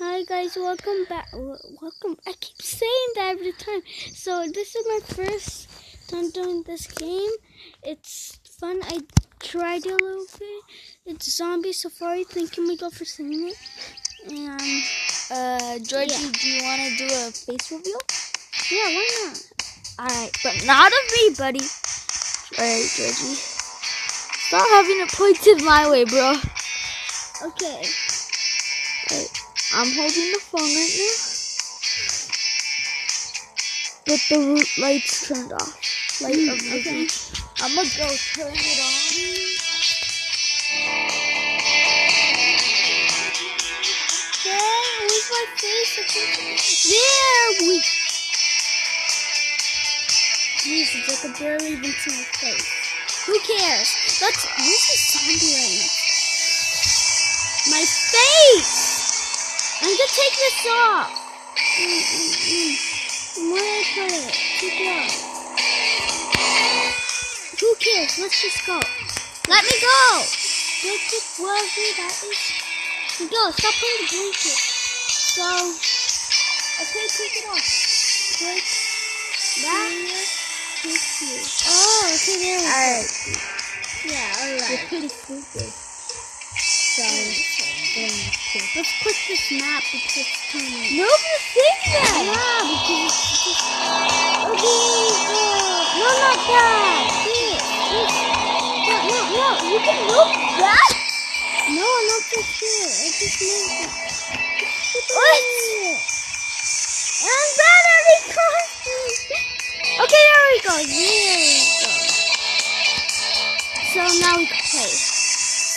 Hi guys, welcome back. Welcome. I keep saying that every time. So this is my first time doing this game. It's fun. I tried it a little bit. It's Zombie Safari. Thank you, Miguel, for saying it. And Georgie, yeah. do you want to do a face reveal? Yeah, why not? Alright, but not of me, buddy. Alright, Georgie. Stop having it pointed my way, bro. Okay. Alright, I'm holding the phone right now. But the root light's turned off. Light of the root. I'm gonna go turn it on. Where's my face? There we. Jesus, I could barely even see my face. Who cares? Where's the zombie right now? My face! I'm gonna take this off. Where did I put it? Take it off. Who cares? Let's just go. Let me go! Let's just wherever that is. Go, stop putting the blanket. So, okay, take it off. Click that. Oh, okay, there we go. Alright. Yeah, alright. You're pretty stupid. Let's click this map because it's turning. Nobody's saying that! Yeah, because it's just... No, not that! This. No, you can move that? No, not this here. I just moved it. What? And battery crossing! Okay, there we go. So now we can play.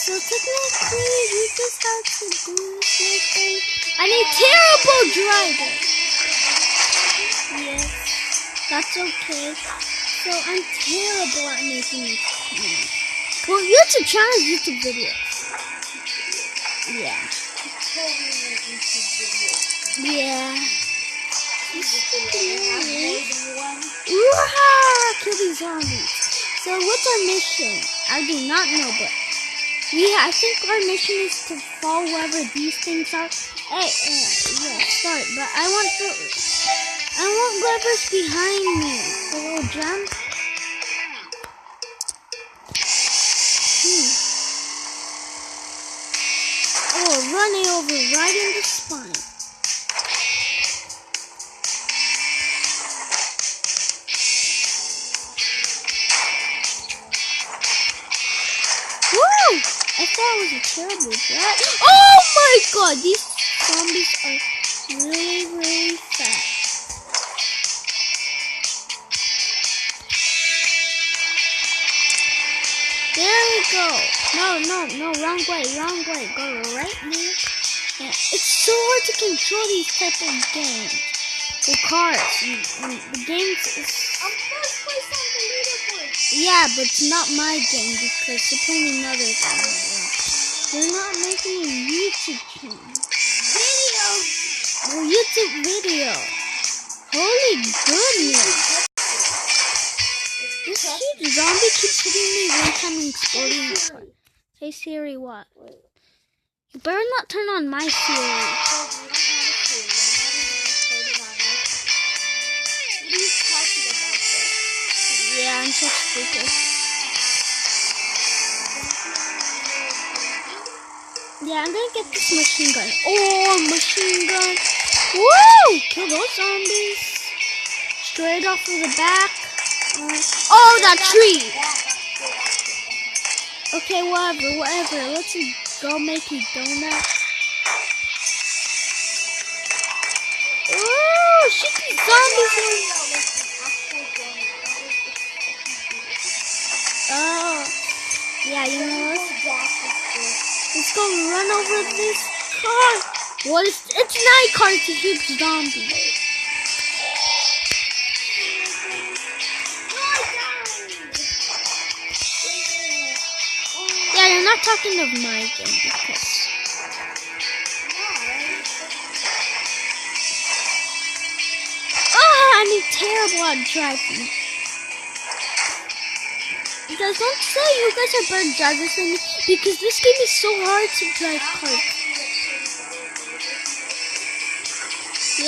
So technically, we just have to do this thing. I'm a terrible driver. Yes, that's okay. So I'm terrible at making these videos. Well, YouTube channel, YouTube videos. Yeah. Yeah. Kill these zombies. So what's our mission? I do not know, but I think our mission is to fall wherever these things are. Hey, yeah, start. But I want whoever's behind me. The little jump. Oh, running over right in the spine. Woo! I thought it was a terrible drive. Oh my god, these zombies are really, really fat. There we go. No, wrong way. Go right here. Yeah, it's so hard to control these type of games. The cars and the games is... I'm first place on the leaderboard. Yeah, but it's not my game because they're playing another game. They're not making a YouTube channel. YouTube video. Holy goodness. This huge zombie keeps hitting me one time and exploding the car. Hey Siri, what? You better not turn on my Siri. Yeah, I'm so stupid. Yeah, I'm gonna get this machine gun. Oh, machine gun. Woo! Kill those zombies. Straight off of the back. Oh, that tree! Okay, whatever. Let's go make a donut. Oh, shoot these zombies! Oh, yeah, you know what? Let's go run over this car. What is? It's night car to shoot zombies. Yeah, they're not talking of my game because... Oh, I'm terrible at driving. You guys don't say you guys are better drivers than me because this game is so hard to drive cars.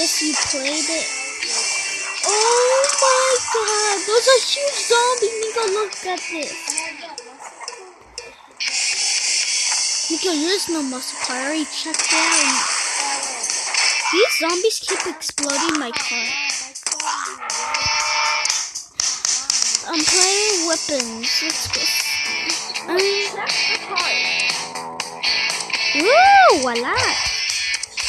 guess you played it. Oh my god, those are huge zombies. Nico, look at this. Nico, there's no muscle car. I already checked it out. These zombies keep exploding my car. I'm playing weapons. Let's go. Ooh, voila.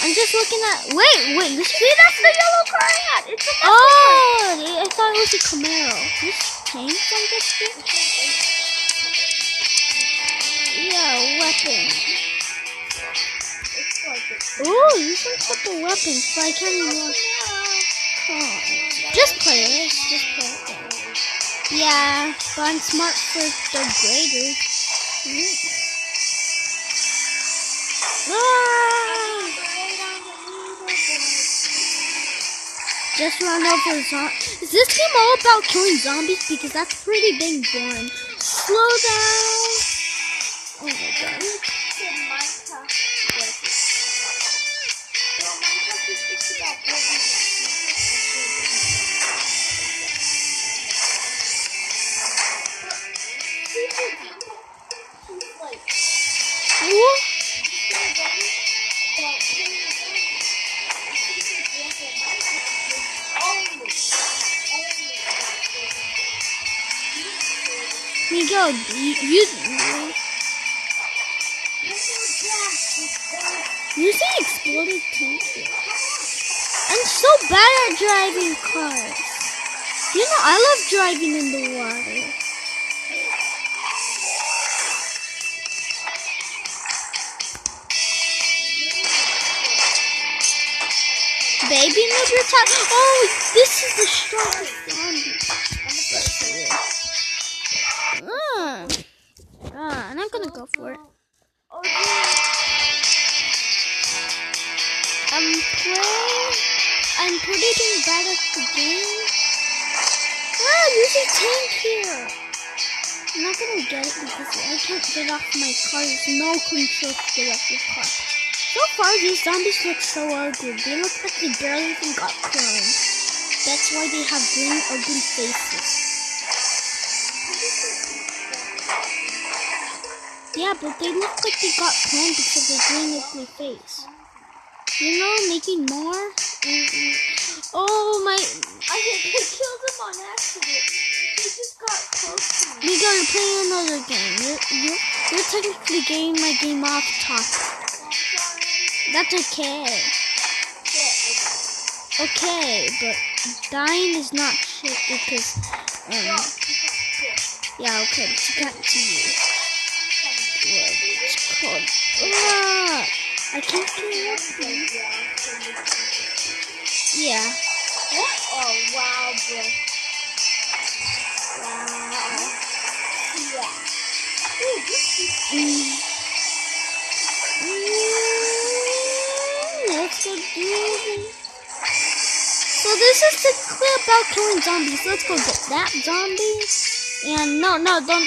I'm just looking at. Wait. See, that's the yellow car I had. It's a car. I thought it was a Camaro. This tanks on this thing? Yeah, weapon. Ooh, you can put the weapons, but I can't even. Oh. Just play it. Just play it. Yeah, but I'm smart for the graders. Just run over zombies. Is this game all about killing zombies? Because that's pretty dang boring. Slow down. Oh my god. What? Miguel, you see exploded tank here. I'm so bad at driving cars. You know, I love driving in the water. Baby number time. Oh, this is the strongest zombie. I'm not gonna go for it. I'm pretty dang bad at the game. There's a tank here. I'm not gonna get it because I can't get off my car. There's no control to get off your car. So far, these zombies look so ugly. They look like they barely even got cloned. That's why they have green, ugly faces. Yeah, but they look like they got cloned because of their green, ugly face. You know, making more. Oh my! I killed him on accident. He just got close to me. We gotta play another game. You're technically getting my game off topic. That's okay. Okay, but dying is not shit because, yeah, okay, let's get to you. What it's called? I can't get up there. Yeah. What? Oh, wow, bro. Wow. Yeah. Let's go do it. So this is the clip about killing zombies. Let's go get that zombie. And no, don't die.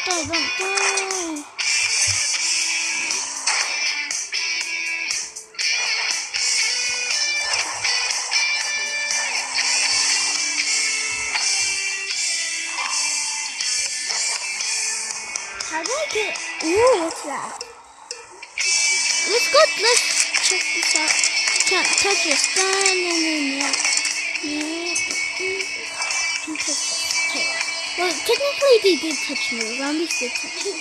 How do I get? Ooh, what's that? Let's check this out. Can't touch this. Okay. Well, technically they did touch me. Zombies did touch me.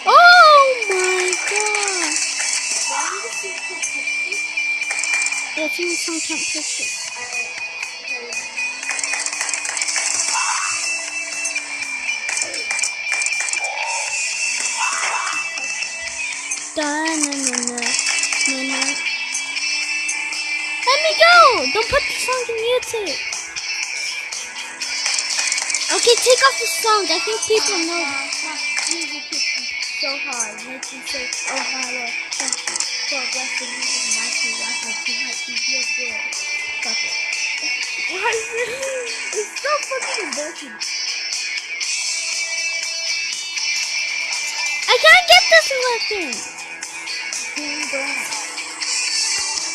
Oh my god! Yeah, some can't touch it. Let me go! Don't put the song in YouTube. Okay, take off the song. I think people know. Music hits me so hard. Makes me say, oh my Lord, thank you for blessing me with my two life and two hearts. You feel good. Fuck it. Why is it? It's so fucking embarrassing. I can't get this weapon.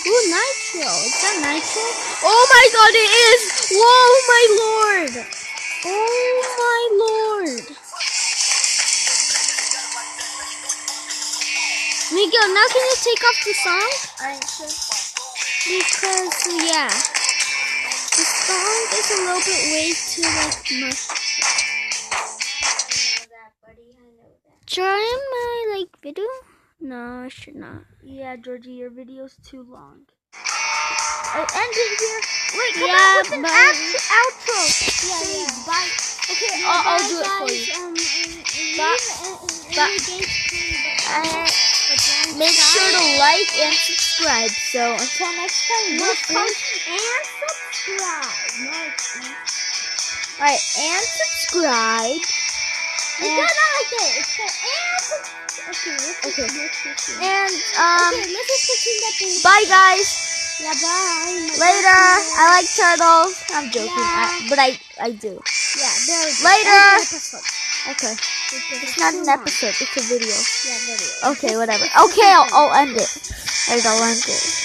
Ooh, Nitro. Is that Nitro? Oh my god, it is! Whoa, my lord! Oh my lord. Miguel, now can you take off the song? Because, yeah. The song is a little bit way too, like, much. Should I end my, like, video? No, I should not. Yeah, Georgie, your video's too long. I ended here. Wait, come Yeah, out with an outro. Yeah. Bye. Okay, Yeah, I'll bye, do it for guys. you. Make sure to like and subscribe. So until next time, No, this come is... and subscribe. No, Alright, and subscribe. you And- got not like that. It's called and Okay. let's And okay, let's just pretend that thing. bye guys. Yeah, bye. Later. I like turtles. I'm joking, Yeah. but I do. Yeah, there we go. Later. End the episode. Okay. It's It's not too an long. episode. It's a video. Yeah, video. Okay, whatever. Okay, I'll end it. Alright, I'll end it.